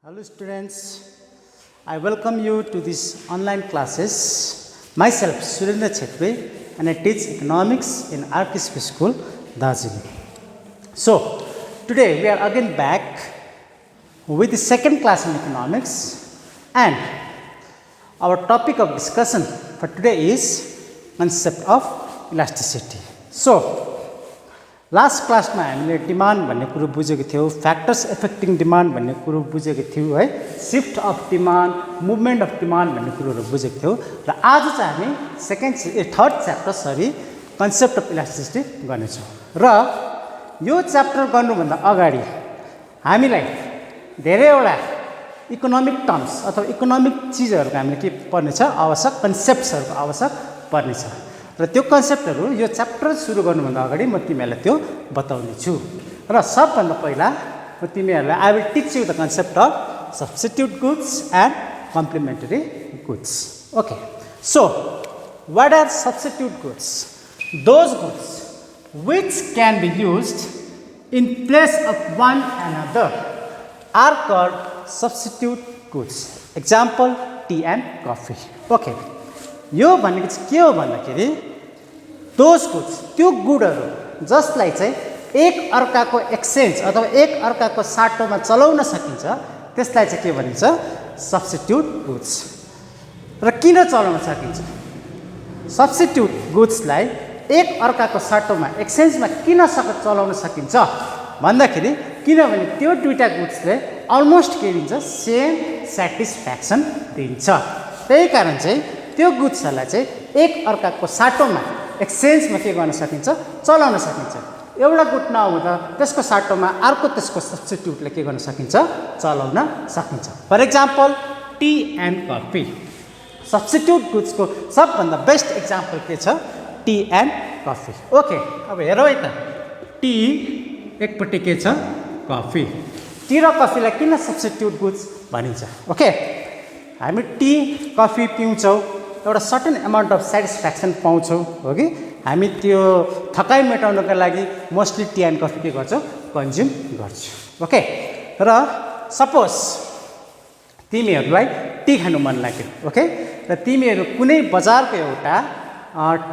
Hello students, I welcome you to this online classes. Myself Surendra Chetri and I teach economics in RKSP School, Darjeeling. So today we are again back with the second class in economics, and our topic of discussion for today is concept of elasticity. So last क्लासमा हामीले demand भन्ने कुरो बुझेको थियौं, factors affecting demand भन्ने कुरो बुझेको थियौं है, shift of demand, movement of demand भन्ने कुरोहरु बुझेको थियौं र आज चाहिँ हामी third chapter concept of elasticity गर्नेछौं। र यो च्याप्टर गर्नुभन्दा अगाडि हामीलाई धेरैवटा इकोनोमिक टर्म्स अथवा इकोनोमिक चीजहरुको हामीले के पर्नेछ, आवश्यक कन्सेप्ट्सहरुको आवश्यक पर्नेछ र त्यो कन्सेप्टहरु यो च्याप्टर सुरु गर्नुभन्दा अगाडि म तिमीहरुलाई त्यो बताउने छु। र सबभन्दा पहिला म तिमीहरुलाई I will teach you the concept of substitute goods and complementary goods. Okay, so what are substitute goods? Those goods which can be used in place of one another are called substitute goods. Example tea and coffee. Okay, यो भनेको चाहिँ के हो भन्दाखेरि those goods, त्यो गुडहरु जसलाई चाहिँ एक अर्काको एक्सचेन्ज अथवा एक अर्काको साटोमा चलाउन सकिन्छ त्यसलाई चाहिँ के भनिन्छ, सब्स्टिट्युट गुड्स। र किन चलाउन सकिन्छ सब्स्टिट्युट गुड्सलाई एक अर्काको साटोमा एक्सचेन्जमा किन चलाउन सकिन्छ भन्दाखेरि किनभने त्यो दुईटा गुड्सले अलमोस्ट के दिन्छ, सेम स्याटिस्फ्याक्सन दिन्छ। त्यही कारण चाहिँ त्यो गुड्सहरुलाई चाहिँ एक अर्काको साटोमा एक्सचेन्जमा के गर्न सकिन्छ, चलाउन सकिन्छ। एउटा गुड नहुँदा त्यसको साटोमा अर्को त्यसको सब्स्टिट्युटले के गर्न सकिन्छ, चलाउन सकिन्छ। For example tea and coffee, substitute गुड्सको सबभन्दा बेस्ट एक्जाम्पल के छ, टी एन्ड कफी। ओके, अब हेरौ है त, टी एकपट्टि के छ, कफी। टी र कफीलाई किन सब्स्टिट्युट गुड्स भनिन्छ? ओके, हामी टी कफी पिउँछौँ, एउटा सर्टेन अमाउन्ट अफ स्याटिस्फ्याक्सन पाउँछौँ, हो कि? हामी त्यो थकाइ मेटाउनको लागि मोस्टली टी एन्ड कफी के गर्छौँ, कन्ज्युम गर्छौँ। ओके, र सपोज तिमीहरूलाई टी खानु मन लाग्यो, ओके, र तिमीहरू कुनै बजारको एउटा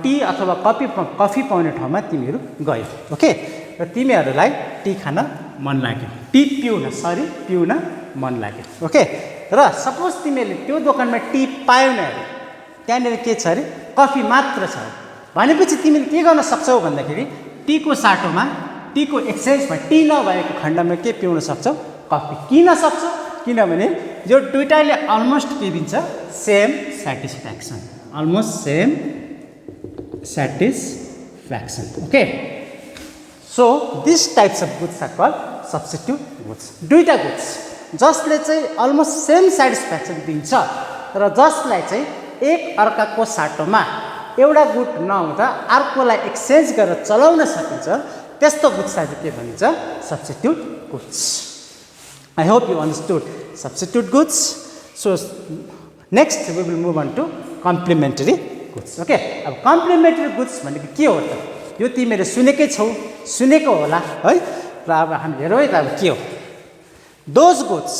टी अथवा कफी पाउने ठाउँमा तिमीहरू गयौ, ओके, र तिमीहरूलाई टी खान मन लाग्यो, टी पिउन मन लाग्यो, ओके, र सपोज तिमीहरूले त्यो दोकानमा टी पाएन अरे, त्यहाँनिर के छ अरे, कफी मात्र छ भनेपछि तिमीले के गर्न सक्छौ भन्दाखेरि टीको साटोमा, टीको एक्सचेन्जमा टी नभएको खण्डमा के पिउन सक्छौ, कफी। किन सक्छौ? किनभने यो दुईटाले अलमोस्ट के दिन्छ, same satisfaction, almost same satisfaction. Okay, so this types of goods are called substitute goods. दुईटा गुड्स जसले चाहिँ अलमोस्ट सेम स्याटिस्फ्याक्सन दिन्छ र जसलाई चाहिँ एक अर्काको साटोमा एउटा गुड नहुँदा अर्कोलाई एक्सचेन्ज गरेर चलाउन सकिन्छ, त्यस्तो गुड्सलाई चाहिँ के भनिन्छ, substitute goods. I hope you understood substitute goods. So next we will move on to complementary goods. Okay, अब कम्प्लिमेन्टरी गुड्स भनेको के हो त? यो तिमीले सुनेको होला है, र अब हामी हेरौँ है त, अब के हो। Those goods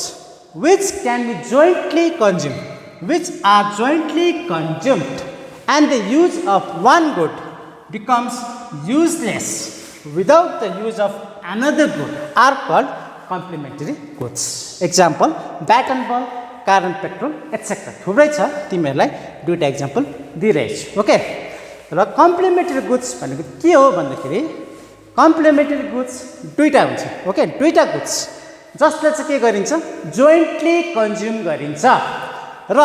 which can be jointly consumed, which are jointly consumed and the use of one good becomes useless without the use of another good are called complementary goods. Example, bat and ball, car and petrol, etc. थुप्रै छ, तिमीहरूलाई दुईटा example दिइरहेको छु। Okay, र complementary goods भनेको के हो भन्दाखेरि कम्प्लिमेन्टरी गुड्स दुईटा हुन्छ। ओके, दुईटा गुड्स जसले चाहिँ के गरिन्छ, जोइन्टली कन्ज्युम गरिन्छ र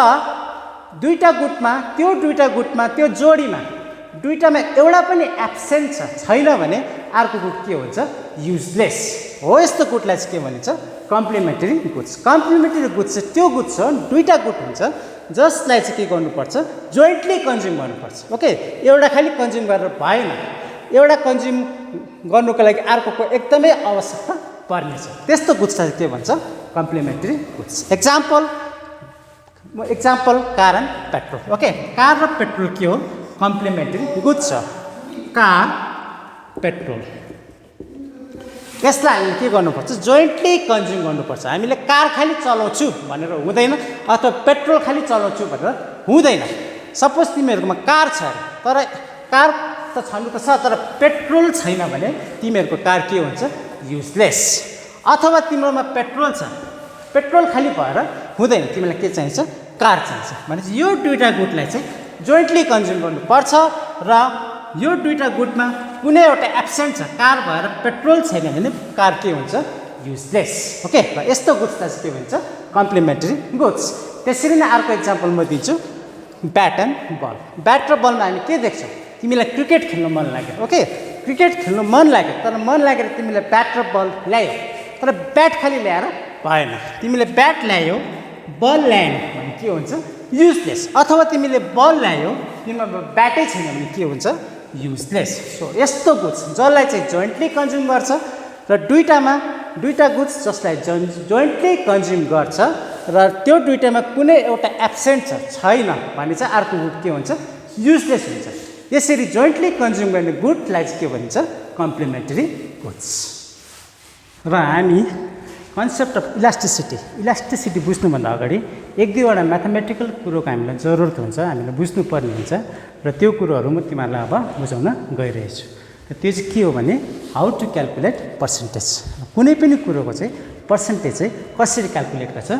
दुईटा गुटमा, त्यो जोडीमा दुईटामा एउटा पनि एब्सेन्ट छैन भने अर्को गुड के हुन्छ, युजलेस हो। यस्तो गुडलाई चाहिँ के भनिन्छ, कम्प्लिमेन्टरी गुड्स। कम्प्लिमेन्टरी गुड्स चाहिँ त्यो गुड्स हो, दुईटा गुड हुन्छ जसलाई चाहिँ के गर्नुपर्छ, जोइन्टली कन्ज्युम गर्नुपर्छ। ओके, एउटा खालि कन्ज्युम गरेर भएन, एउटा कन्ज्युम गर्नुको लागि अर्कोको एकदमै आवश्यकता पर्नेछ, त्यस्तो गुड्सलाई के भन्छ, complementary goods. Example car and petrol. Okay, car र पेट्रोल के हो, कम्प्लिमेन्टरी गुड्स छ, कार पेट्रोल। यसलाई हामीले के गर्नुपर्छ जोइन्टली कन्ज्युम गर्नुपर्छ हामीले कार खाली चलाउँछु भनेर हुँदैन अथवा पेट्रोल खाली चलाउँछु भनेर हुँदैन सपोज तिमीहरुकोमा कार छ तर कार त छनु त छ तर पेट्रोल छैन भने तिमीहरुको कार के हुन्छ युजलेस अथवा तिम्रोमा पेट्रोल छ पेट्रोल खाली भएर हुँदैन तिमीलाई के चाहिन्छ कार चाहिन्छ भनेपछि यो दुईटा गुडलाई चाहिँ जोइन्टली कन्ज्युम गर्नुपर्छ र यो दुईटा गुडमा कुनै एउटा एब्सेन्ट छ कार भएर पेट्रोल छैन भने कार के हुन्छ युजलेस ओके र यस्तो गुड्सलाई चाहिँ के भन्छ कम्प्लिमेन्टरी गुड्स त्यसरी नै अर्को एक्जाम्पल म दिन्छु ब्याट एन्ड बल ब्याट र बलमा हामी के देख्छौँ तिमीलाई क्रिकेट खेल्न मन लाग्यो ओके क्रिकेट खेल्न मन लाग्यो तर मन लागेर तिमीले ब्याट र बल ल्यायो तर ब्याट खाली ल्याएर भएन तिमीले ब्याट ल्यायो बल ल्याएन भने के हुन्छ युजलेस अथवा तिमीले बल ल्यायो तिमीमा ब्याटै छैन भने के हुन्छ युजलेस सो यस्तो गुड्स जसलाई चाहिँ जोइन्टली कन्ज्युम गर्छ र दुईटा गुड्स जसलाई जोइन्टली कन्ज्युम गर्छ र त्यो दुईटामा कुनै एउटा एब्सेन्ट छैन भने चाहिँ अर्को गुड के हुन्छ युजलेस हुन्छ यसरी जोइन्टली कन्ज्युम गर्ने गुडलाई चाहिँ के भन्छ कम्प्लिमेन्टरी गुड्स र हामी कन्सेप्ट अफ इलास्टिसिटी बुझ्नुभन्दा अगाडि एक दुईवटा म्याथमेटिकल कुरोको हामीलाई जरुरत हुन्छ हामीलाई बुझ्नुपर्ने हुन्छ र त्यो कुरोहरू म तिमीहरूलाई अब बुझाउन गइरहेछु र त्यो चाहिँ के हो भने हाउ टु क्याल्कुलेट पर्सेन्टेज कुनै पनि कुरोको चाहिँ पर्सेन्टेज चाहिँ कसरी क्याल्कुलेट गर्छ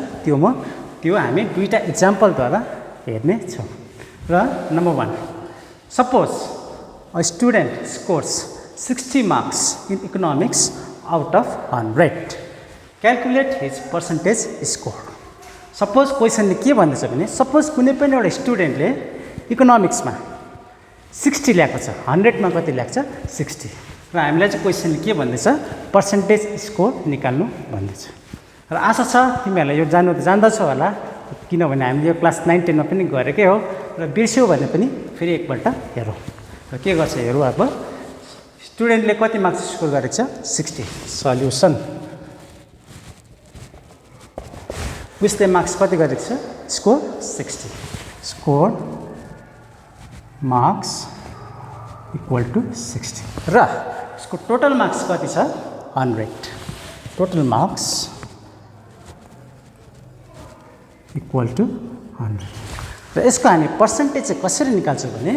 त्यो हामी दुईटा इक्जाम्पलद्वारा हेर्नेछौँ र number 1 suppose a student scores 60 marks in economics out of 100 calculate his percentage score suppose क्वेसनले के भन्दैछ भने सपोज कुनै पनि एउटा स्टुडेन्टले इकोनोमिक्समा 60 ल्याएको छ 100मा कति ल्याएको छ 60 र हामीलाई चाहिँ क्वेसनले के भन्दैछ पर्सेन्टेज स्कोर निकाल्नु भन्दैछ र आशा छ तिमीहरूलाई यो जान्दछौ होला किनभने हामीले यो क्लास 9 10 मा पनि गरेकै हो र बिर्स्यौ भने पनि फेरि एकपल्ट हेरौँ र के गर्छ हेरौँ अब स्टुडेन्टले कति मार्क्स स्कोर गरेको छ 60 सल्युसन उसले मार्क्स कति गरेको छ score 60 score marks equal to 60 र उसको टोटल मार्क्स कति छ 100 टोटल मार्क्स इक्वल टु 100 र यसको हामी पर्सेन्टेज चाहिँ कसरी निकाल्छौँ भने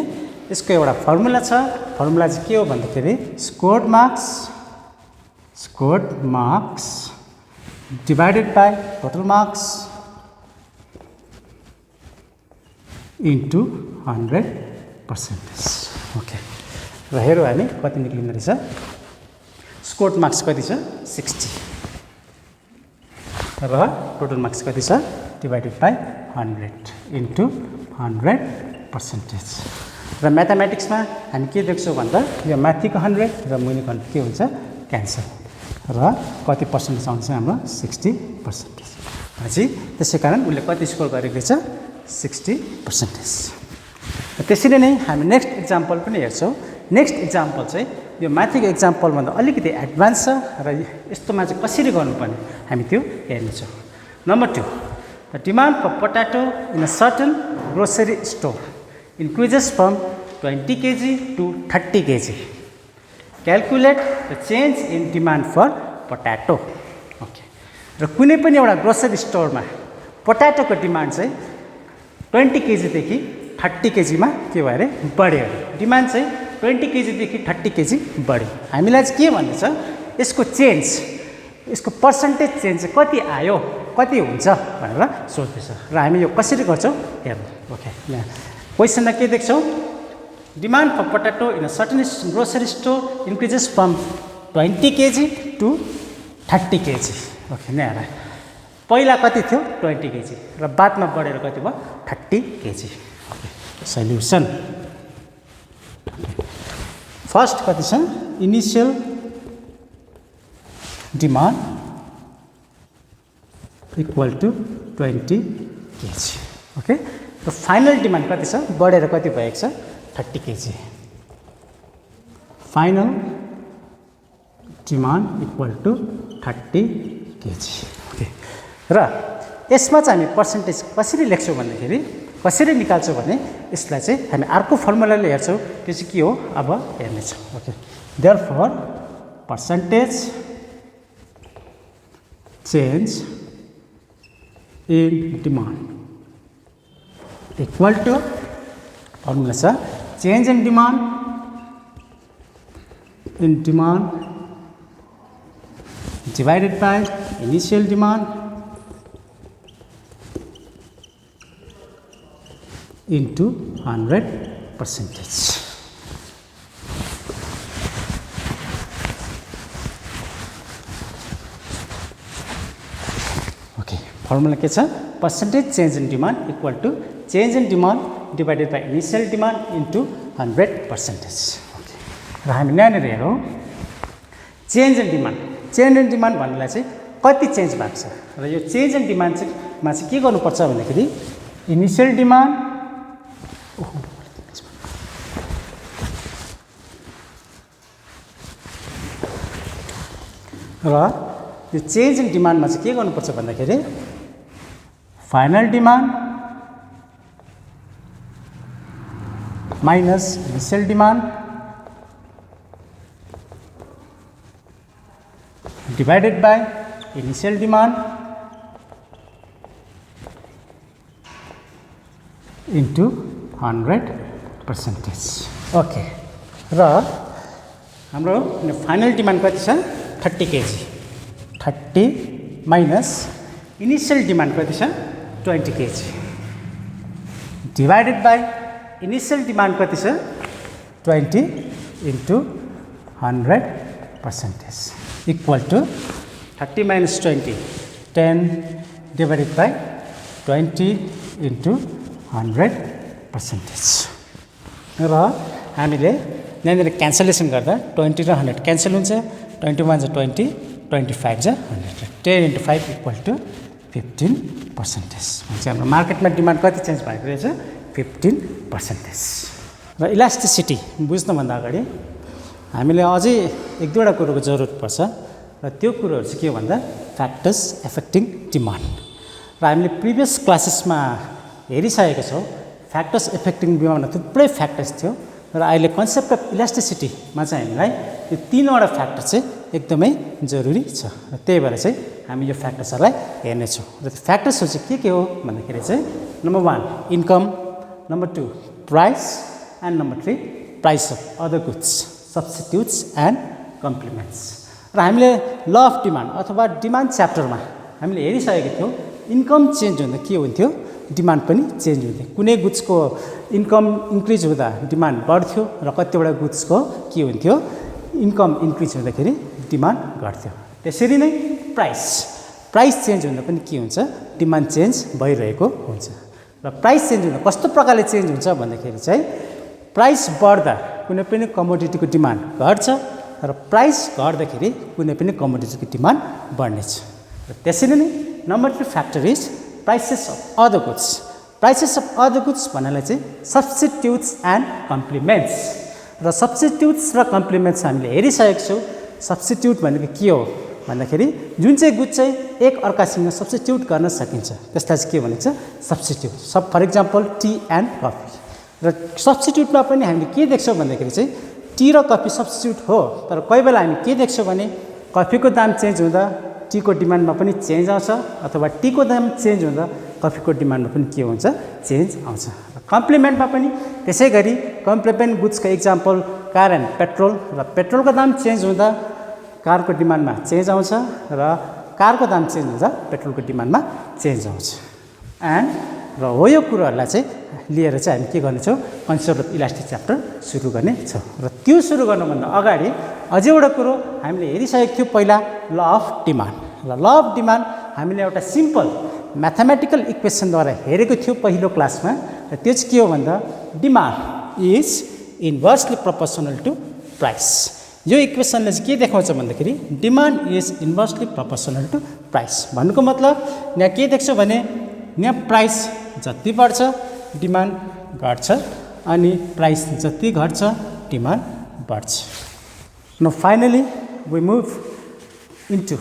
यसको एउटा फर्मुला छ फर्मुला चाहिँ के हो भन्दाखेरि scored marks divided by total marks into 100%. Okay. र हेरौँ हामी कति निक्लिँदो रहेछ स्कोर्ड मार्क्स कति छ 60 र टोटल मार्क्स कति छ डिभाइडेड बाई 100 इन्टु 100%. र म्याथमेटिक्समा हामी के देख्छौँ भन्दा यो माथिको 100 र मुनिको 100 के हुन्छ क्यान्सल र कति पर्सेन्टेज आउँछ हाम्रो 60%. भनेपछि त्यसै कारण उसले कति स्कोर गरेको छ 60%. त्यसरी नै हामी नेक्स्ट इक्जाम्पल पनि हेर्छौँ. नेक्स्ट इक्जाम्पल चाहिँ यो माथिको इक्जाम्पलभन्दा अलिकति एडभान्स छ र यस्तोमा चाहिँ कसरी गर्नुपर्ने हामी त्यो हेर्नेछौँ. Number 2 the demand for potato in a certain grocery store increases from 20 kg to 30 kg. Calculate the change in demand for potato. Okay. र कुनै पनि एउटा ग्रोसरी स्टोरमा पोटाटोको डिमान्ड चाहिँ 20 kg देखि 30 kg मा के भयो अरे बढ्यो. डिमान्ड चाहिँ 20 kg देखि 30 kg बढ्यो. हामीलाई चाहिँ के भन्दैछ यसको चेन्ज यसको पर्सेन्टेज चेन्ज चाहिँ कति आयो कति हुन्छ भनेर सोध्दैछ र हामी यो कसरी गर्छौँ हेर्नु. ओके यहाँ क्वेसनमा के देख्छौँ demand for potato in a certain grocery store increases from 20 kg to 30 kg. Okay नै हेर पहिला कति थियो 20 kg र बादमा बढेर कति भयो 30 kg. ओके सल्युसन फर्स्ट कति छ initial demand equal to 20 kg. Okay र फाइनल डिमान्ड कति छ बढेर कति भएको छ 30 kg. Final demand equal to 30 kg. Okay र यसमा चाहिँ हामी पर्सेन्टेज कसरी लेख्छौँ भन्दाखेरि कसरी निकाल्छौँ भने यसलाई चाहिँ हामी अर्को फर्मुलाले हेर्छौँ. त्यो चाहिँ के हो अब हेर्नेछौँ. Okay therefore percentage change in demand equal to formula cha change in demand divided by initial demand into 100%. Okay, formula के छ percentage change in demand equal to change in demand divided by initial demand into 100%. Okay, र हामी यहाँनिर हेरौँ change in demand भन्नुलाई चाहिँ कति change भएको छ र यो चेन्ज इन डिमान्ड चाहिँ मा चाहिँ के गर्नुपर्छ भन्दाखेरि इनिशियल डिमान्ड र यो चेन्ज इन डिमान्डमा चाहिँ के गर्नुपर्छ भन्दाखेरि final demand minus initial demand divided by initial demand into 100%. Okay, र हाम्रो फाइनल डिमान्ड कति छ 30 kg 30 माइनस इनिशियल डिमान्ड कति छ 20 kg divided by initial demand कति छ 20 into 100% equal to 30 minus 20 10 divided by 20 into 100%. र हामीले यहाँनिर क्यान्सलेसन गर्दा 20 र 100 क्यान्सल हुन्छ 21 जा 20 25 जा 100 10 into 5 equal to 15%. हाम्रो मार्केटमा डिमान्ड कति चेन्ज भएको रहेछ 15%. र इलास्टिसिटी बुझ्नुभन्दा अगाडि हामीले अझै एक दुईवटा कुरोको जरुरत पर्छ र त्यो कुरोहरू चाहिँ के हो भन्दा फ्याक्टर्स एफेक्टिङ डिमान्ड र हामीले प्रिभियस क्लासेसमा हेरिसकेका छौँ फ्याक्टर्स एफेक्टिङ डिमान्डमा थुप्रै फ्याक्टर्स थियो र अहिले कन्सेप्ट अफ इलास्टिसिटीमा चाहिँ हामीलाई यो तीनवटा फ्याक्टर चाहिँ एकदमै जरुरी छ र त्यही भएर चाहिँ हामी यो फ्याक्टर्सहरूलाई हेर्नेछौँ र त्यो फ्याक्टर्सहरू चाहिँ के हो भन्दाखेरि चाहिँ number 1 income number 2 price and number 3 price of other goods substitutes and complements र हामीले ल अफ डिमान्ड अथवा डिमान्ड च्याप्टरमा हामीले हेरिसकेको थियौँ इन्कम चेन्ज हुँदा के हुन्थ्यो डिमान्ड पनि चेन्ज हुन्थ्यो कुनै गुड्सको इन्कम इन्क्रिज हुँदा डिमान्ड बढ्थ्यो र कतिवटा गुड्सको के हुन्थ्यो इन्कम इन्क्रिज हुँदाखेरि डिमान्ड घट्थ्यो त्यसरी नै प्राइस चेन्ज हुँदा पनि के हुन्छ डिमान्ड चेन्ज भइरहेको हुन्छ र प्राइस चेन्ज हुँदा कस्तो प्रकारले चेन्ज हुन्छ भन्दाखेरि चाहिँ प्राइस बढ्दा कुनै पनि कमोडिटीको डिमान्ड घट्छ र प्राइस घट्दाखेरि कुनै पनि कमोडिटीको डिमान्ड बढ्नेछ र त्यसरी नै number 2 factor is prices of other goods prices of other goods भन्नाले चाहिँ सब्स्टिट्युट्स एन्ड कम्प्लिमेन्ट्स र सब्स्टिट्युट्स र कम्प्लिमेन्ट्स हामीले हेरिसकेको छौँ सब्स्टिट्युट भनेको के हो भन्दाखेरि जुन चाहिँ गुड चाहिँ एक अर्कासँग सब्स्टिट्युट गर्न सकिन्छ त्यसलाई चाहिँ के भनिन्छ substitute for example tea and coffee र सब्स्टिट्युटमा पनि हामीले के देख्छौँ भन्दाखेरि चाहिँ टी र कफी सब्स्टिट्युट हो तर कोही बेला हामी के देख्छौँ भने कफीको दाम चेन्ज हुँदा टीको डिमान्डमा पनि चेन्ज आउँछ अथवा टीको दाम चेन्ज हुँदा कफीको डिमान्डमा पनि के हुन्छ चेन्ज आउँछ र कम्प्लिमेन्टमा पनि त्यसै गरी कम्प्लिमेन्ट गुड्सको इक्जाम्पल कार एन्ड पेट्रोल र पेट्रोलको दाम चेन्ज हुँदा कारको डिमान्डमा चेन्ज आउँछ र कारको दाम चेन्ज हुँदा पेट्रोलको डिमान्डमा चेन्ज आउँछ एन्ड र हो यो कुरोहरूलाई चाहिँ लिएर चाहिँ हामी के गर्नेछौँ कन्सेप्ट अफ इलास्टिक च्याप्टर सुरु गर्नेछौँ र त्यो सुरु गर्नुभन्दा अगाडि अझै एउटा कुरो हामीले हेरिसकेको थियौँ पहिला ल अफ डिमान्ड र ल अफ डिमान्ड हामीले एउटा सिम्पल म्याथमेटिकल इक्वेसनद्वारा हेरेको थियौँ पहिलो क्लासमा र त्यो चाहिँ के हो भन्दा demand is inversely proportional to price यो इक्वेसनले चाहिँ के देखाउँछ भन्दाखेरि demand is inversely proportional to price भन्नुको मतलब यहाँ के देख्छौँ भने यहाँ प्राइस जति बढ्छ डिमान्ड घट्छ अनि प्राइस जति घट्छ डिमान्ड बढ्छ Now finally we move into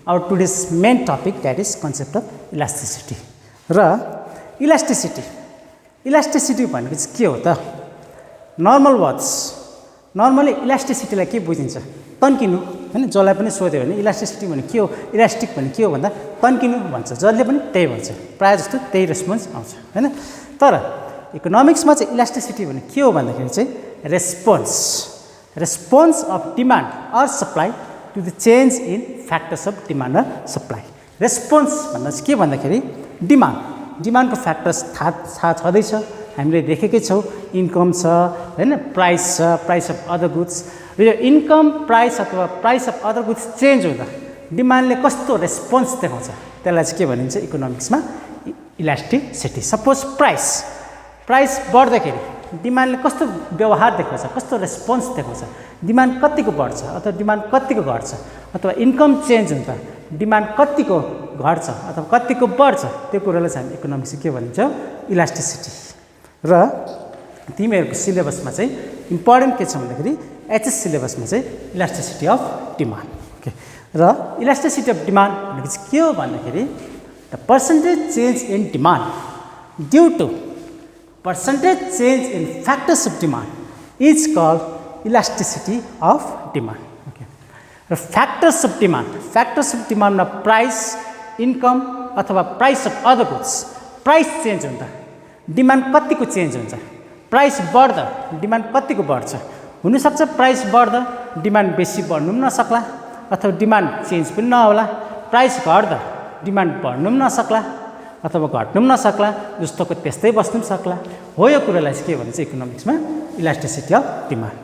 our today's main topic that is concept of elasticity र इलास्टिसिटी भनेको चाहिँ के हो त नर्मल वर्ड्स नर्मली इलास्टिसिटीलाई के बुझिन्छ तन्किनु हैन जसलाई पनि सोध्यो भने इलास्टिसिटी भने के हो इलास्टिक भने के हो भन्दा तन्किनु भन्छ जसले पनि त्यही भन्छ प्राय जस्तो त्यही रेस्पोन्स आउँछ हैन तर इकोनोमिक्समा चाहिँ इलास्टिसिटी भने के हो भन्दाखेरि चाहिँ response of demand or supply to the change in factors of demand or supply response भन्दा चाहिँ के भन्दाखेरि डिमान्डको फ्याक्टर्स थाहा छँदैछ हामीले देखेकै छौँ इन्कम छ हैन प्राइस अफ अदर गुड्स र यो इन्कम प्राइस अथवा price of other goods change हुँदा डिमान्डले कस्तो रेस्पोन्स देखाउँछ त्यसलाई चाहिँ के भनिन्छ इकोनोमिक्समा इलास्टिसिटी सपोज प्राइस बढ्दाखेरि डिमान्डले कस्तो व्यवहार देखाउँछ कस्तो रेस्पोन्स देखाउँछ डिमान्ड कतिको बढ्छ अथवा डिमान्ड कतिको घट्छ अथवा इन्कम चेन्ज हुन्छ डिमान्ड कतिको घट्छ अथवा कतिको बढ्छ त्यो कुरोलाई चाहिँ हामी इकोनोमिक्समा के भनिन्छ इलास्टिसिटी र तिमीहरूको सिलेबसमा चाहिँ इम्पोर्टेन्ट के छ भन्दाखेरि एचएस सिलेबसमा चाहिँ इलास्टिसिटी अफ डिमान्ड ओके र इलास्टिसिटी अफ डिमान्ड भनेको चाहिँ के हो भन्दाखेरि the percentage change in demand due to percentage change in factors of demand is called elasticity of demand. Okay. The factors of demand na price, income अथवा price of other goods. Price change हुन्छ demand कतिको change हुन्छ price बढ्दा demand कतिको बढ्छ हुनसक्छ price बढ्दा demand बेसी बढ्नु पनि नसक्ला अथवा डिमान्ड चेन्ज पनि नहोला प्राइस घट्दा डिमान्ड बढ्नु पनि नसक्ला अथवा घट्नु पनि नसक्ला जस्तोको त्यस्तै बस्नु पनि सक्ला हो यो कुरालाई चाहिँ के भन्छ इकोनोमिक्समा इलास्टिसिटी अफ डिमान्ड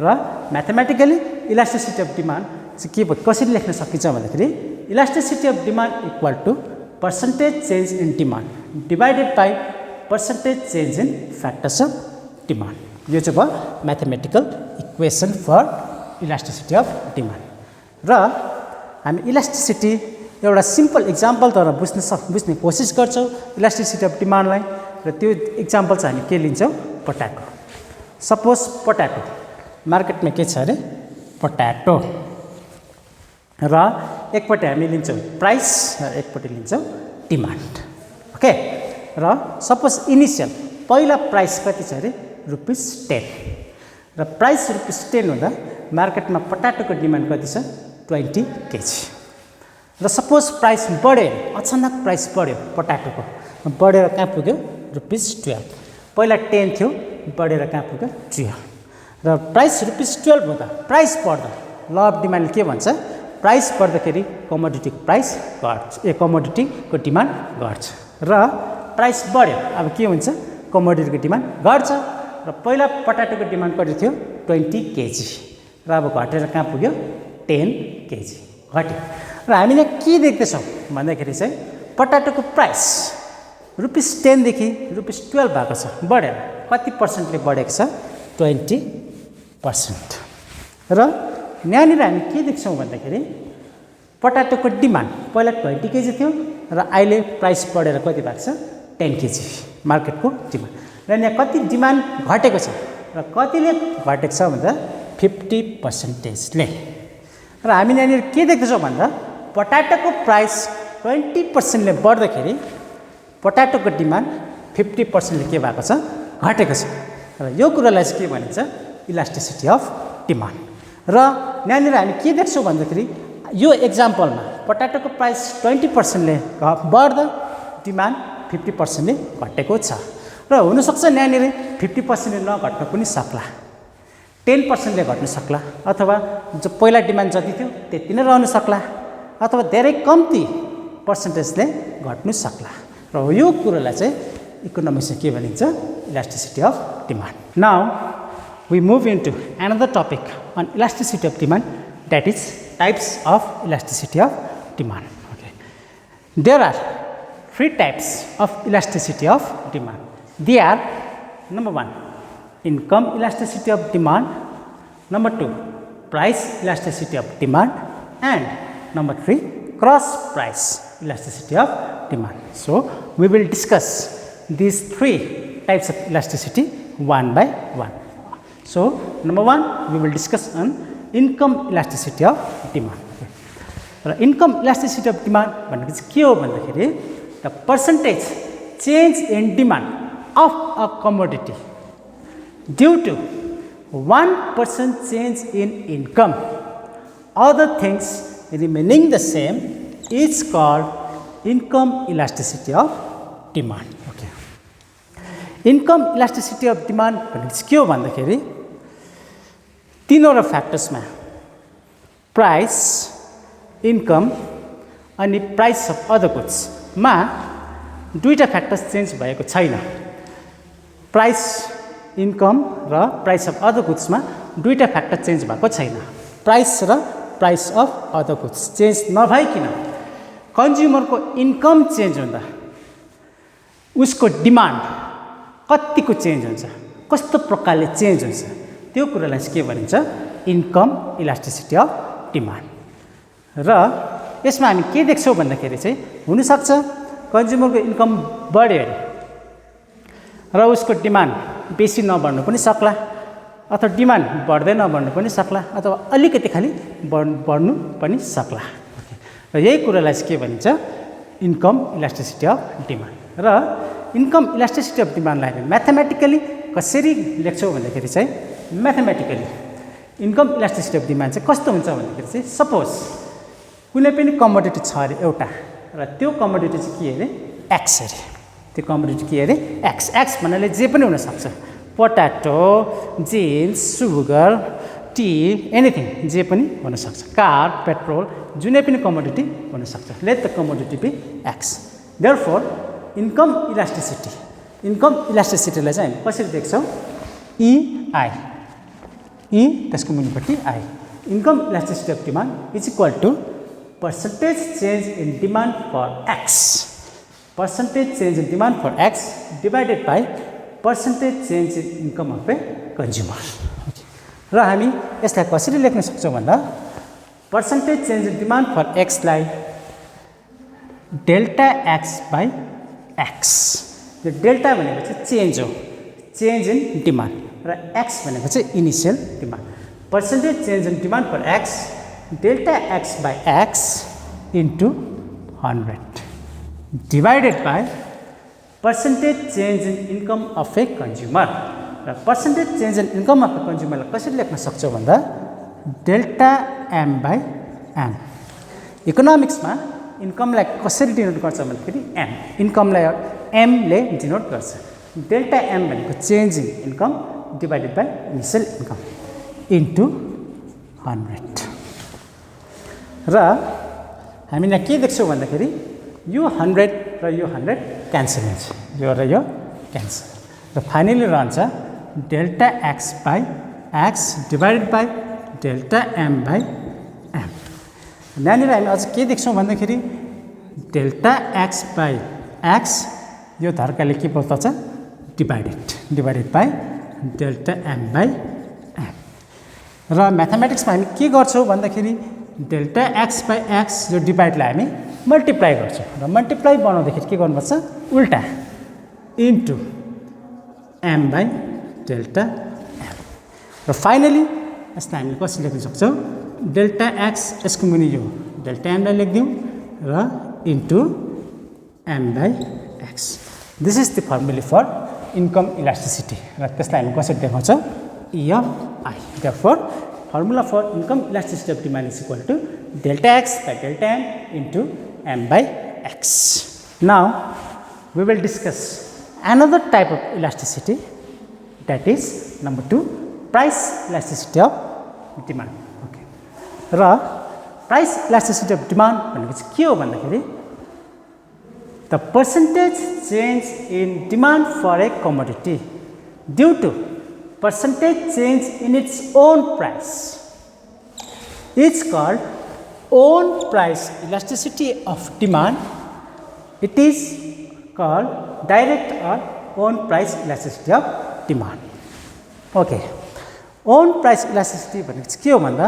र म्याथमेटिकली इलास्टिसिटी अफ डिमान्ड चाहिँ के कसरी लेख्न सकिन्छ भन्दाखेरि elasticity of demand equal to percentage change in demand divided by percentage change in factors of demand यो चाहिँ भयो mathematical equation for elasticity of demand र हामी इलास्टिसिटी एउटा सिम्पल इक्जाम्पलद्वारा बुझ्ने कोसिस गर्छौँ इलास्टिसिटी अफ डिमान्डलाई र त्यो इक्जाम्पल चाहिँ हामी के लिन्छौँ पोट्याटो सपोज पोट्याटो मार्केटमा के छ अरे पोट्याटो र एकपट्टि हामी लिन्छौँ प्राइस र एकपट्टि लिन्छौँ डिमान्ड ओके र सपोज इनिसियल पहिला प्राइस कति छ अरे ₹10 र प्राइस ₹10 हुँदा मार्केटमा पोट्याटोको डिमान्ड कति छ 20 kg र सपोज प्राइस बढ्यो अचानक प्राइस बढ्यो पोट्याटोको बढेर कहाँ पुग्यो ₹12 पहिला 10 थियो बढेर कहाँ पुग्यो 12 र प्राइस ₹12 हुँदा प्राइस बढ्दा ल अफ डिमान्डले के भन्छ प्राइस बढ्दाखेरि कमोडिटीको प्राइस घट्छ कमोडिटीको डिमान्ड घट्छ र प्राइस बढ्यो अब के हुन्छ कमोडिटीको डिमान्ड घट्छ र पहिला पोट्याटोको डिमान्ड कति थियो 20 kg र अब घटेर कहाँ पुग्यो 10 kg घट्यो र हामीले के देख्दैछौँ भन्दाखेरि चाहिँ पोट्याटोको प्राइस ₹10 देखि ₹12 भएको छ बढेर कति पर्सेन्टले बढेको छ 20% र यहाँनिर हामी के देख्छौँ भन्दाखेरि पोट्याटोको डिमान्ड पहिला 20 kg थियो र अहिले प्राइस बढेर कति भएको छ 10 kg मार्केटको डिमान्ड र यहाँ कति डिमान्ड घटेको छ र कतिले घटेको छ भन्दा 50%ले र हामी यहाँनिर के देख्दैछौँ भन्दा पोट्याटोको प्राइस 20%ले बढ्दाखेरि पोट्याटोको डिमान्ड 50%ले के भएको छ घटेको छ र यो कुरालाई चाहिँ के भनिन्छ इलास्टिसिटी अफ डिमान्ड र यहाँनिर हामी के देख्छौँ भन्दाखेरि यो एक्जाम्पलमा पोट्याटोको प्राइस 20%ले बढ्दा डिमान्ड 50%ले घटेको छ र हुनसक्छ यहाँनिर 50%ले नघट्न पनि सक्ला 10%ले घट्न सक्ला अथवा जो पहिला डिमान्ड जति थियो त्यति नै रहन सक्ला अथवा धेरै कम्ती पर्सेन्टेजले घट्नु सक्ला र यो कुरोलाई चाहिँ इकोनोमिक्समा के भनिन्छ elasticity of demand now we move into another topic on elasticity of demand that is types of elasticity of demand okay there are 3 types of elasticity of demand they are number 1 income elasticity of demand number 2 price elasticity of demand and number 3 cross price elasticity of demand so we will discuss these 3 types of elasticity one by one. So, number 1 we will discuss on income elasticity of demand. र income elasticity of demand भनेको चाहिँ के हो भन्दाखेरि the percentage change in demand of a commodity due to 1% change in income other things remaining the same is called income elasticity of demand. Okay. Income elasticity of demand भनेको के हो भन्दाखेरि तीनवटा फ्याक्टर्समा प्राइस, इन्कम अनि price of other गुड्समा दुईटा factors change भएको छैन। Price, income र प्राइस अफ अदर गुड्समा दुईटा फ्याक्टर चेन्ज भएको छैन। प्राइस र price of other goods change नभइकन कन्ज्युमरको इन्कम चेन्ज हुँदा उसको डिमान्ड कतिको चेन्ज हुन्छ, कस्तो प्रकारले चेन्ज हुन्छ, त्यो कुरालाई के भनिन्छ? Income elasticity of demand. र यसमा हामी के देख्छौँ भन्दाखेरि चाहिँ हुनसक्छ कन्ज्युमरको इन्कम बढ्यो अरे र उसको डिमान्ड बेसी नबढ्नु पनि सक्ला, अथवा डिमान्ड बढ्दै नबढ्नु पनि सक्ला, अथवा अलिकति खालि बढ्नु पनि सक्ला। र यही कुरालाई चाहिँ के भनिन्छ? Income elasticity of demand. र इन्कम इलास्टिसिटी अफ डिमान्डलाई हामी म्याथमेटिकली कसरी लेख्छौँ भन्दाखेरि चाहिँ mathematically income elasticity of demand चाहिँ कस्तो हुन्छ भन्दाखेरि चाहिँ सपोज कुनै पनि कमोडिटी छ अरे एउटा, र त्यो कमोडिटी चाहिँ के अरे? एक्स अरे। त्यो कमोडिटी के अरे? एक्स। एक्स भन्नाले जे पनि हुनसक्छ, potato, jeans, sugar, tea, anything, जे पनि हुनसक्छ, कार, पेट्रोल, जुनै पनि कमोडिटी हुनसक्छ। Let the commodity be X. Therefore income इलास्टिसिटीलाई चाहिँ हामी कसरी देख्छौँ? इआई, ई त्यसको मुनिपट्टि I. Income elasticity of demand is equal to percentage change in demand for x, percentage change in demand for x divided by percentage change in income of a consumer. र हामी यसलाई कसरी लेख्न सक्छौँ भन्दा percentage change in demand for x लाई delta X by x. यो delta भनेको चाहिँ चेन्ज हो, चेन्ज इन डिमान्ड, र एक्स भनेको चाहिँ initial demand. percentage change in demand for x delta x by x into 100 divided by percentage change in income of a consumer. र percentage change in income of a consumer लाई कसरी लेख्न सक्छौँ भन्दा delta M by am. इकोनोमिक्समा इन्कमलाई कसरी denote गर्छ भन्दाखेरि am, इन्कमलाई एमले denote गर्छ। डेल्टा एम भनेको change in income divided by initial income into 100। र हामीलाई के देख्छौँ भन्दाखेरि यो 100 र यो 100 क्यान्सल हुन्छ, यो र यो क्यान्सल, र फाइनली रहन्छ delta X by X divided by delta M by M. यहाँनिर हामी अझ के देख्छौँ भन्दाखेरि डेल्टा एक्स बाई एक्स यो धर्काले के बताउँछ? Divided by delta M by M. र म्याथमेटिक्समा हामी के गर्छौँ भन्दाखेरि डेल्टा एक्स बाई एक्स यो डिभाइडलाई हामी मल्टिप्लाई गर्छौँ, र मल्टिप्लाई बनाउँदाखेरि के गर्नुपर्छ? उल्टा into M by delta M. र फाइनली यसलाई हामीले कसरी लेख्न सक्छौँ? डेल्टा एक्स, यसको मुनि यो डेल्टा एमलाई लेखिदिउँ र into M by X. This is the formula for income elasticity, र त्यसलाई हामी कसरी देखाउँछौँ? EFI. Therefore formula for income elasticity of demand is equal to delta x by delta m into m by x. Now we will discuss another type of elasticity, that is number 2, price elasticity of demand. Okay. र price elasticity of demand भनेको चाहिँ के हो भन्दाखेरि the percentage change in demand for a commodity due to percentage change in its own price is called own price elasticity of demand. It is called direct or own price elasticity of demand. Okay. Own price elasticity भनेको चाहिँ के हो भन्दा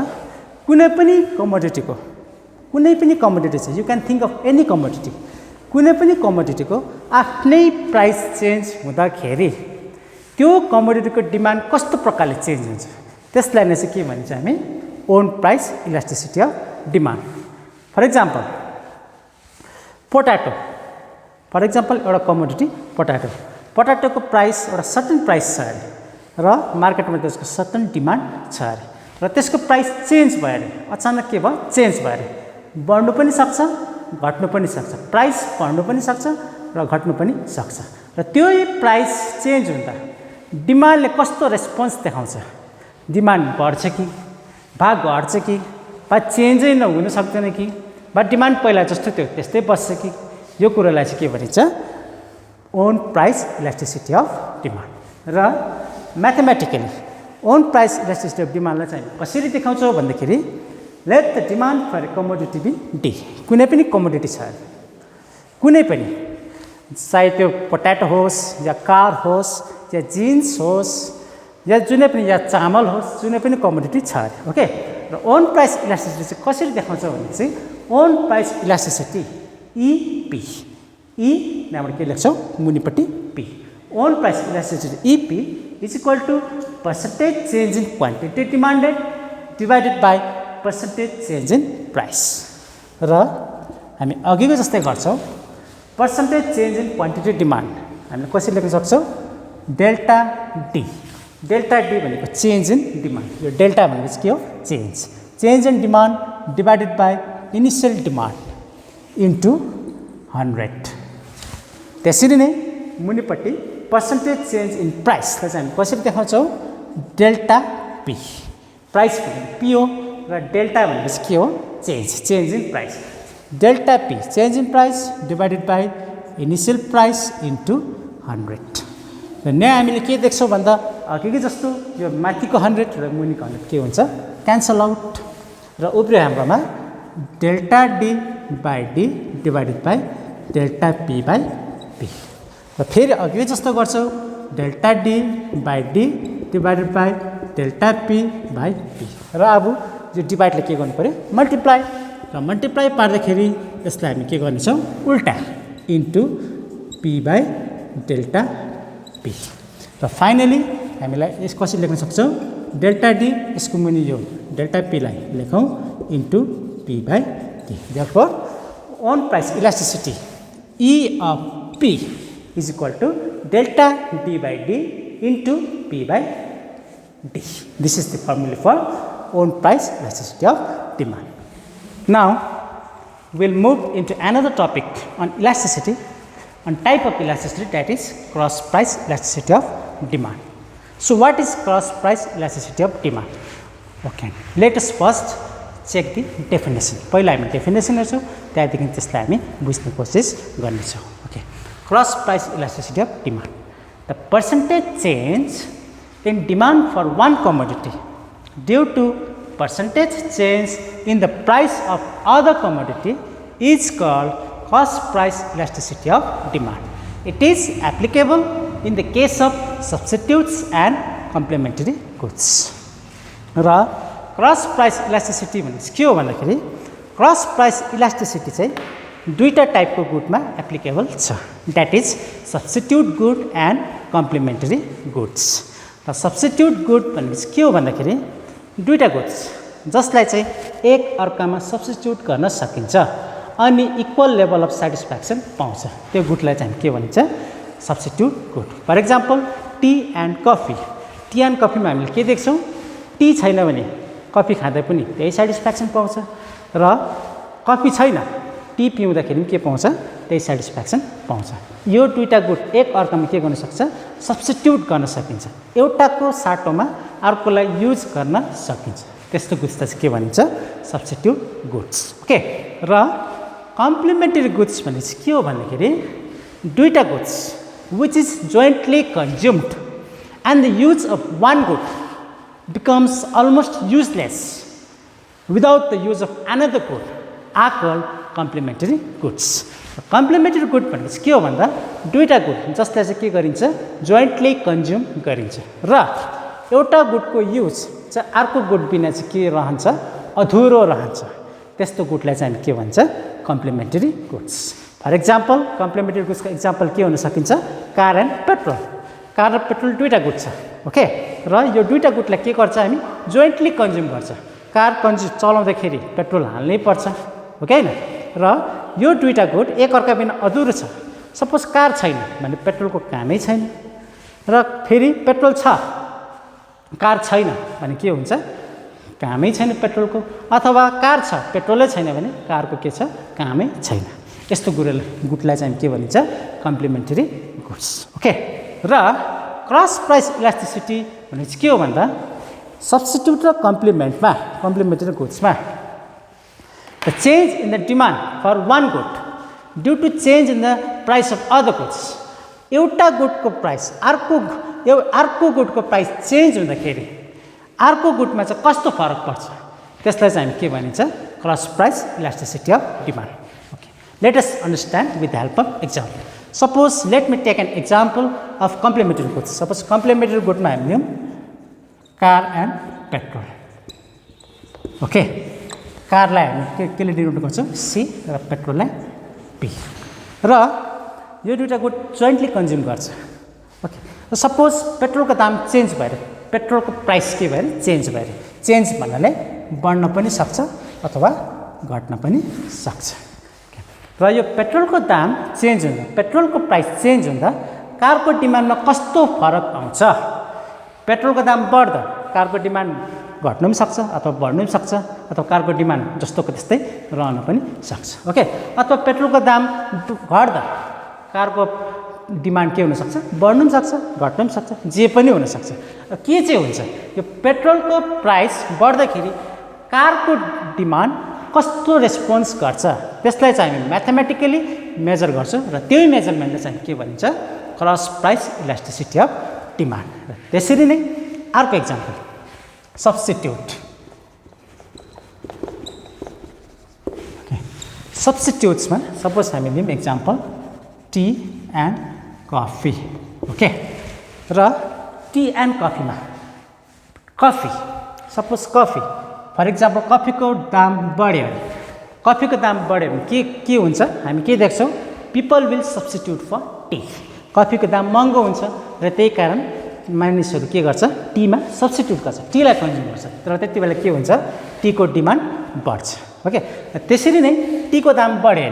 कुनै पनि commodity छ, you can think of any commodity, कुनै पनि कमोडिटीको आफ्नै प्राइस चेन्ज हुँदाखेरि त्यो कमोडिटीको डिमान्ड कस्तो प्रकारले चेन्ज हुन्छ त्यसलाई नै चाहिँ के भन्छ हामी? Own price elasticity of demand. For example potato, एउटा कमोडिटी पोट्याटोको प्राइस एउटा सर्टेन प्राइस छ अरे र मार्केटमा त्यसको सर्टेन डिमान्ड छ अरे। र त्यसको प्राइस चेन्ज भयो अरे, अचानक के भयो, चेन्ज भयो अरे, बढ्नु पनि सक्छ घट्नु पनि सक्छ, प्राइस बढ्नु पनि सक्छ र घट्नु पनि सक्छ। र त्यो प्राइस चेन्ज हुँदा डिमान्डले कस्तो रेस्पोन्स देखाउँछ, डिमान्ड बढ्छ कि वा घट्छ कि वा चेन्जै नहुन सक्दैन कि वा डिमान्ड पहिला जस्तो त्यो त्यस्तै बस्छ कि, यो कुरोलाई चाहिँ के भनिन्छ, own price elasticity of demand. र mathematically own price elasticity of डिमान्डलाई चाहिँ कसरी देखाउँछौँ भन्दाखेरि let the demand for a commodity be D. कुनै पनि कमोडिटी छ, कुनै पनि, चाहे त्यो पोट्याटो होस् या कार होस् या जिन्स होस् या जुनै पनि, या चामल होस्, जुनै पनि कमोडिटी छ अरे। ओके, र ओन प्राइस इलास्टिसिटी चाहिँ कसरी देखाउँछ भने चाहिँ own price elasticity EP, E यहाँबाट के लेख्छौँ मुनिपट्टि P, own price elasticity EP is equal to percentage change in quantity demanded divided by percentage change in price. र हामी अघिको जस्तै गर्छौँ, percentage change in quantity demand हामीले कसरी लेख्न सक्छौँ, डेल्टा डी। डेल्टा डी भनेको चेन्ज इन डिमान्ड, यो डेल्टा भनेको के हो, change, change in demand divided by initial demand into 100। त्यसरी नै मुनिपट्टि पर्सेन्टेज चेन्ज इन प्राइसलाई चाहिँ हामी कसरी देखाउँछौँ, डेल्टा पी, प्राइस भनेको पी हो र डेल्टा भनेपछि के हो, change, change in price, delta P change in price divided by initial price into 100। र यहाँ हामीले के देख्छौँ भन्दा अघिकै जस्तो यो माथिको 100 र मुनिको 100 के हुन्छ, क्यान्सल आउट, र उब्रियो हाम्रोमा delta D by D divided by delta P by P. र फेरि अघि जस्तो गर्छौँ, delta D by D divided by delta P by P. र अब यो डिभाइडलाई के गर्नु पऱ्यो, मल्टिप्लाई, र मल्टिप्लाई पार्दाखेरि यसलाई हामी के गर्नेछौँ, उल्टा into P by delta P. र फाइनली हामीलाई यस कसरी लेख्न सक्छौँ, डेल्टा डी, यसको मुनि यो डेल्टा पीलाई लेखौँ into P by D. Therefore own price elasticity E of P is equal to delta d by d into p by d. This is the formula for own price elasticity of demand. Now we will move into another topic on elasticity, on type of elasticity, that is cross price elasticity of demand. So what is cross price elasticity of demand? Okay, let us first check the definition. पहिला हामी definition हेर्छौँ, त्यहाँदेखि त्यसलाई हामी बुझ्ने कोसिस गर्नेछौँ। Okay, cross price elasticity of demand, the percentage change in demand for one commodity due to percentage change in the price of other commodity is called cross price elasticity of demand. It is applicable in the case of substitutes and complementary goods. र cross price elasticity भनेको के हो भन्दाखेरि, cross price elasticity चाहिँ दुईटा टाइपको गुडमा applicable छ, that is substitute good and complementary goods. र सब्स्टिट्युट गुड भनेपछि के हो भन्दाखेरि दुईटा गुड्स जसलाई चाहिँ एक अर्कामा सब्स्टिट्युट गर्न सकिन्छ अनि इक्वल लेभल अफ सेटिस्फ्याक्सन पाउँछ, त्यो गुडलाई चाहिँ के भनिन्छ, substitute good. For example tea and coffee, tea and कफीमा हामीले के देख्छौँ, टी छैन भने कफी खाँदा पनि त्यही सेटिस्फ्याक्सन पाउँछ, र कफी छैन टी पिउँदाखेरि पनि के पाउँछ, त्यही सेटिस्फ्याक्सन पाउँछ। यो दुईटा गुड एक अर्कामा के गर्न सक्छ, सब्स्टिट्युट गर्न सकिन्छ, एउटाको साटोमा अर्कोलाई युज गर्न सकिन्छ, त्यस्तो गुड्स चाहिँ के भनिन्छ, सब्स्टिट्युट गुड्स। ओके, र कम्प्लिमेन्टरी गुड्स भनेपछि के हो भन्दाखेरि दुईटा goods which is jointly consumed and the use of one good becomes almost useless without the use of another good are called complementary goods. Complementary good भनेपछि के हो भन्दा दुईटा गुड जसलाई चाहिँ के गरिन्छ, जोइन्टली कन्ज्युम गरिन्छ र एउटा गुडको युज चाहिँ अर्को गुड बिना चाहिँ के रहन्छ, अधुरो रहन्छ, त्यस्तो गुडलाई चाहिँ हामी के भन्छ, complementary goods. For example complementary गुड्सको example के हुन सकिन्छ, कार एन्ड पेट्रोल। कार र पेट्रोल दुईटा गुड छ। ओके, र यो दुईटा गुडलाई के गर्छ, हामी जोइन्टली कन्ज्युम गर्छ। कार चलाउँदाखेरि पेट्रोल हाल्नै पर्छ, हो कि होइन, र यो दुईटा गुड एक अर्का बिना अधुरो छ। सपोज कार छैन भने पेट्रोलको कामै छैन, र फेरि पेट्रोल छ कार छैन भने के हुन्छ, कामै छैन पेट्रोलको, अथवा कार छ पेट्रोलै छैन भने कारको के छ कामै छैन। यस्तो गुडलाई चाहिँ के भनिन्छ कम्प्लिमेन्टरी गुड्स। ओके, र क्रस प्राइस इलास्टिसिटी भने चाहिँ के हो भन्दा सब्स्टिट्युट र कम्प्लिमेन्टरी गुड्समा the change in the demand for one good due to change in the price of other goods, एउटा गुडको प्राइस अर्को गुडको प्राइस चेन्ज हुँदाखेरि अर्को गुडमा चाहिँ कस्तो फरक पर्छ त्यसलाई चाहिँ हामी के भनिन्छ cross price elasticity of demand. Okay, let us understand with the help of example. Suppose let me take an example of complementary goods. Suppose complementary गुडमा हामी लियौँ कार एन्ड पेट्रोल। ओके, कारलाई हामी केले डिनोट गर्छौँ सी र पेट्रोललाई P, र यो दुईवटा गुड जोइन्टली कन्ज्युम गर्छ। ओके, सपोज पेट्रोलको दाम चेन्ज भएर पेट्रोलको प्राइस के भएर चेन्ज भन्नाले बढ्न पनि सक्छ अथवा घट्न पनि सक्छ। र यो पेट्रोलको दाम चेन्ज हुँदा पेट्रोलको प्राइस चेन्ज हुँदा कारको डिमान्डमा कस्तो फरक आउँछ? पेट्रोलको दाम बढ्दा कारको डिमान्ड घट्नु पनि सक्छ अथवा बढ्नु पनि सक्छ, अथवा कारको डिमान्ड जस्तोको त्यस्तै रहन पनि सक्छ। ओके, अथवा पेट्रोलको दाम घट्दा कारको डिमान्ड के हुनसक्छ बढ्नु पनि सक्छ घट्नु पनि सक्छ, जे पनि हुनसक्छ। के चाहिँ हुन्छ यो पेट्रोलको प्राइस बढ्दाखेरि कारको डिमान्ड कस्तो रेस्पोन्स गर्छ त्यसलाई चाहिँ हामी म्याथमेटिकली मेजर गर्छौँ, र त्यही मेजरमेन्टले चाहिँ के भनिन्छ cross price elasticity of demand. र त्यसरी नै अर्को एक्जाम्पल सब्स्टिट्युट। सब्स्टिट्युट्समा सपोज हामी लियौँ example tea and coffee. Okay, र टी एन्ड कफीमा सपोज कफी फर इक्जाम्पल कफीको दाम बढ्यो भने के हुन्छ हामी के देख्छौँ people will substitute for tea. कफीको दाम महँगो हुन्छ र त्यही कारण मानिसहरू के गर्छ टीमा सब्स्टिट्युट गर्छ, टीलाई कन्ज्युम गर्छ, तर त्यति बेला के हुन्छ टीको डिमान्ड बढ्छ। ओके, त्यसरी नै टीको दाम बढ्यो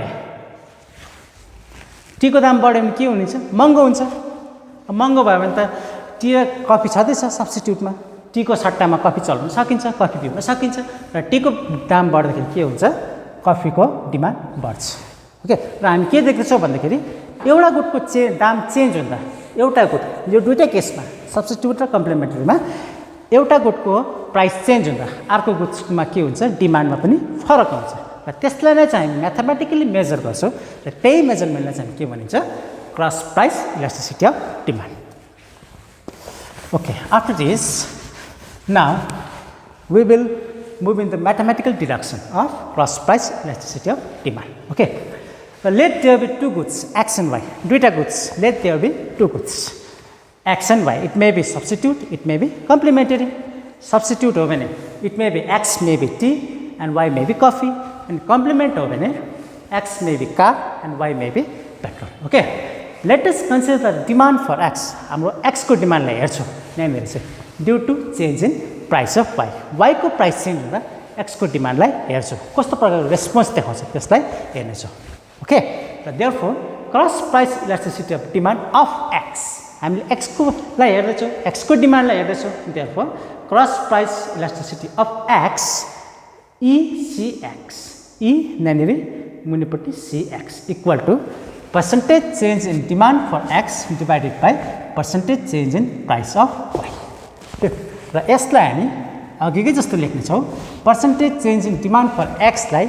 भने के हुनेछ महँगो हुन्छ। महँगो भयो भने त टी र कफी छँदैछ सब्स्टिट्युटमा, टीको सट्टामा कफी चलाउन सकिन्छ, कफी पिउन सकिन्छ, र टीको दाम बढ्दाखेरि के हुन्छ कफीको डिमान्ड बढ्छ। ओके, र हामी के देख्दैछौँ भन्दाखेरि एउटा गुडको दाम चेन्ज हुँदा एउटा गुड यो दुईटै केसमा सब्स्टिट्युट र कम्प्लिमेन्टरीमा एउटा गुडको प्राइस चेन्ज हुँदा अर्को गुड्समा के हुन्छ डिमान्डमा पनि फरक हुन्छ, र त्यसलाई नै चाहिँ हामी म्याथमेटिकली मेजर गर्छौँ, र त्यही मेजरमेन्टलाई चाहिँ के भनिन्छ cross price elasticity of demand. Okay, after this now we will move in the mathematical deduction of cross price elasticity of demand. Okay, let there be two goods x and y, duita goods, let there be two goods x and y. It may be substitute, it may be complementary. Substitute ho bhane it may be x may be tea and y may be coffee, and complement ho bhane x may be car and y may be petrol. Okay, let us consider the demand for x. हाम्रो x को demand लाई हेर्छौं यहाँनिर चाहिँ due to change in price of Y, Y को price change हुँदा X को डिमान्डलाई हेर्छौँ कस्तो प्रकारको रेस्पोन्स देखाउँछ त्यसलाई हेर्नेछौँ। ओके, र therefore cross price elasticity of demand of X हामीले एक्सको लाई हेर्दैछौँ, एक्सको डिमान्डलाई हेर्दैछौँ, therefore cross price elasticity of X ECX E यहाँनिर मुनिपट्टि CX equal to percentage change in demand for X divided by percentage change in price of Y. र यसलाई हामी अघिकै जस्तो लेख्नेछौँ percentage change in demand for एक्सलाई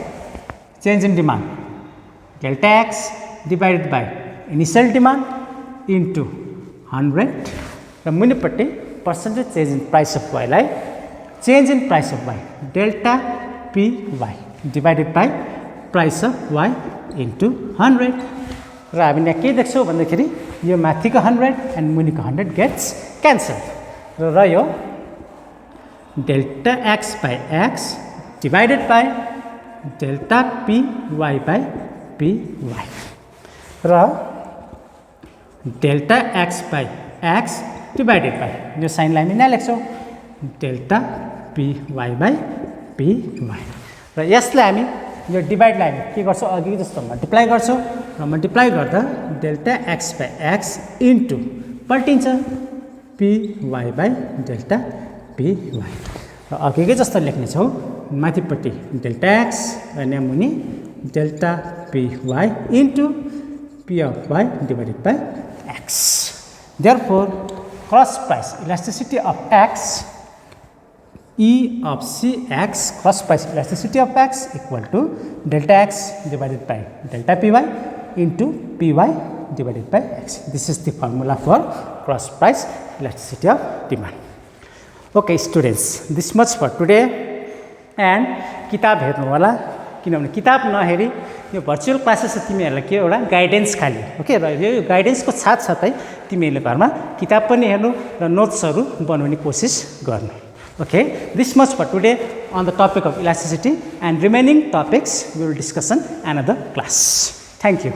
change in demand delta X divided by initial demand into 100, र मुनिपट्टि percentage change in price of वाईलाई change in price of Y delta P Y divided by price of Y into 100। र हामीले के देख्छौँ भन्दाखेरि यो माथिको 100 एन्ड मुनिको 100 गेट्स क्यान्सल, र रह्यो delta X by X divided by delta P Y by P Y, र delta X by X divided by यो साइनलाई हामी यहाँ लेख्छौँ delta P Y by P Y, र यसलाई हामी यो डिभाइडलाई हामी के गर्छौँ अघि जस्तो मल्टिप्लाई गर्छौँ, र मल्टिप्लाई गर्दा delta X by X into पल्टिन्छ P Y by delta P Y, र अघिकै जस्तो लेख्नेछौँ माथिपट्टि डेल्टा एक्स र यहाँ मुनि delta P Y into P of Y divided by X. Therefore cross price elasticity of X E of Cx cross price elasticity of x equal to delta x divided by delta py into py divided by x. This is the formula for cross price elasticity of demand. Okay students, this much for today. And किताब हेर्नु होला किनभने किताब नहेरी यो virtual classes तिमीहरूलाई के एउटा गाइडेन्स खाली ओके र यो गाइडेन्सको साथसाथै तिमीहरूले घरमा किताब पनि हेर्नु र नोट्सहरू बनाउने कोसिस गर्नु. Okay, this much for today on the topic of elasticity, and remaining topics we will discuss in another class. Thank you.